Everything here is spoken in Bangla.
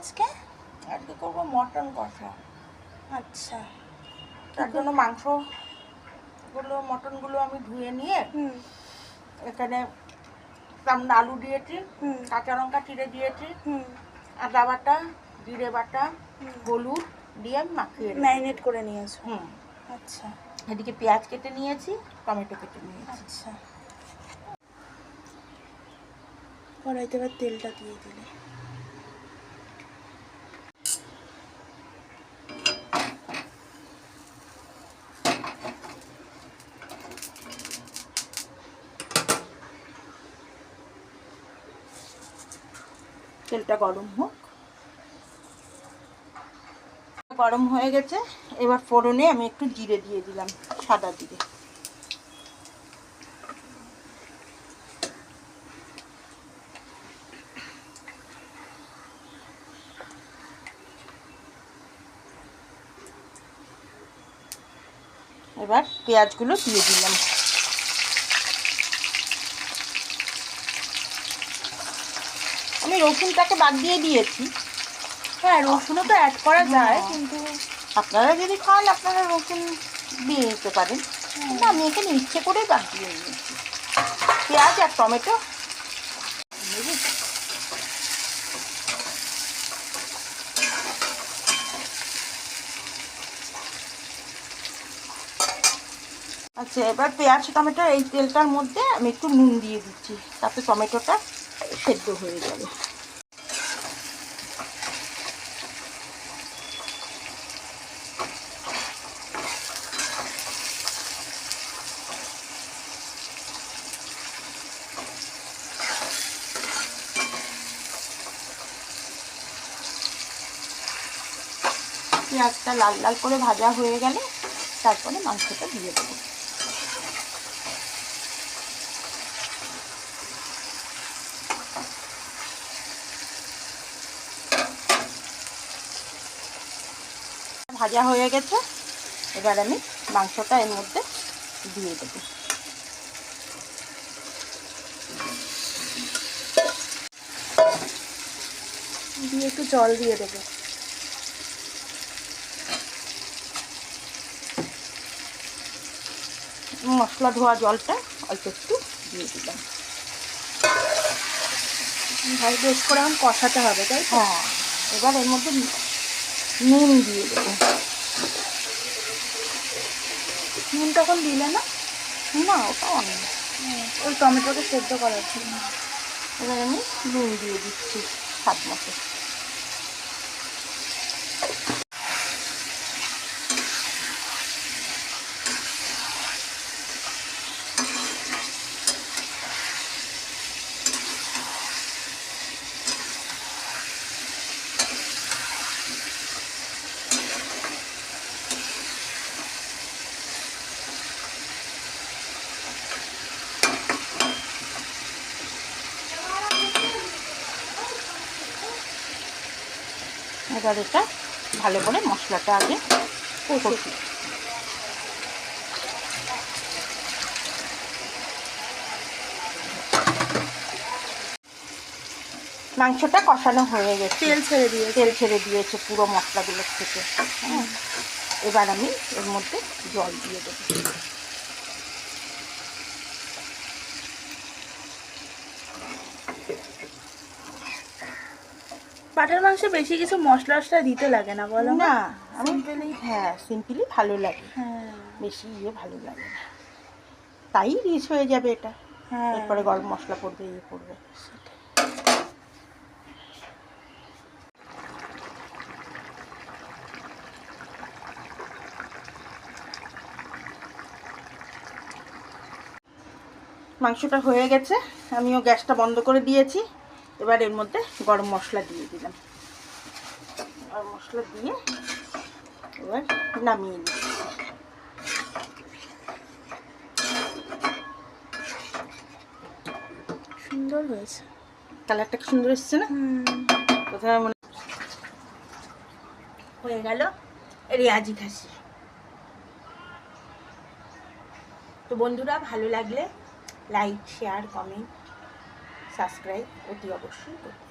আজকে? আজকে করবো মটন কষা। আচ্ছা, তার জন্য মটনগুলো আমি ধুয়ে নিয়ে এখানে আমরা আলু দিয়েছি, কাঁচা লঙ্কা চিড়ে দিয়েছি, আদা বাটা, জিরে বাটা, হলুদ দিয়ে মাখিয়ে ম্যারিনেট করে নিয়েছো? আচ্ছা। এদিকে পেঁয়াজ কেটে নিয়েছি, টমেটো কেটে নিয়েছি। আচ্ছা, কড়াইতে এবার তেলটা দিয়ে দিলে। তেলটা গরম হোক। গরম হয়ে গেছে, এবার ফোড়নে আমি একটু জিরে দিয়ে দিলাম, সাদা জিরে। এবার পেঁয়াজগুলো দিয়ে দিলাম। আমি রসুনটাকে বাদ দিয়ে দিয়েছি। হ্যাঁ, রসুনও তো অ্যাড করা যায়, কিন্তু আপনারা যদি খান আপনারা রসুন দিয়ে নিতে পারেন, কিন্তু আমি এখানে ইচ্ছে করেই বাদ দিয়ে নিয়েছি। পেঁয়াজ আর টমেটো আচ্ছা, এবার পেঁয়াজ টমেটো এই তেলটার মধ্যে আমি একটু নুন দিয়ে দিচ্ছি, তাতে টমেটোটা সেদ্ধ হয়ে যাবে। পেঁয়াজটা লাল লাল করে ভাজা হয়ে গেলে তারপরে মাংসটা দিয়ে দেবো। ভাজা হয়ে গেছে, এবার আমি মাংসটা এর মধ্যে দিয়ে দেবো। দিয়ে একটু জল দিয়ে দেবো। মশলা ধোয়া জলটা অল্প একটু দিয়ে দিলাম। ভাই বেশ করে এখন কষাতে হবে, তাই তো? হ্যাঁ, এবার এর মধ্যে নুন দিয়ে দেবো। নুন তখন দিলে না? না, ওটা অনেক, ওই টমেটোকে সেদ্ধ করার জন্য। এবার আমি নুন দিয়ে দিচ্ছি স্বাদ মতো। এবার এটা ভালো করে মশলাটা আগে কষি। মাংসটা কষানো হয়ে গেছে, তেল ছেড়ে দিয়েছে পুরো মশলাগুলোর থেকে। হ্যাঁ, এবার আমি এর মধ্যে জল দিয়ে দেবো। পাঠার মাংসে বেশি কিছু মশলা টশলা দিতে লাগে না, বলো? না, সিম্পলি ভালো লাগে। হ্যাঁ, বেশি ভালো লাগে না, তাই রিচ হয়ে যাবে এটা। হ্যাঁ, এরপরে গরম মশলা পড়বে, পড়বে। মাংসটা হয়ে গেছে, আমিও গ্যাসটা বন্ধ করে দিয়েছি। এবার এর মধ্যে গরম মশলা দিয়ে দিলাম। গরম মশলা দিয়ে এবার নামিয়ে দিচ্ছি। সুন্দর হয়েছে, কালারটা কি সুন্দর এসছে না? কোথায় মনে হয়ে গেল রেয়াজি খাসি। তো বন্ধুরা, ভালো লাগলে লাইক, শেয়ার, কমেন্ট, সাবস্ক্রাইব অতি অবশ্যই করুন।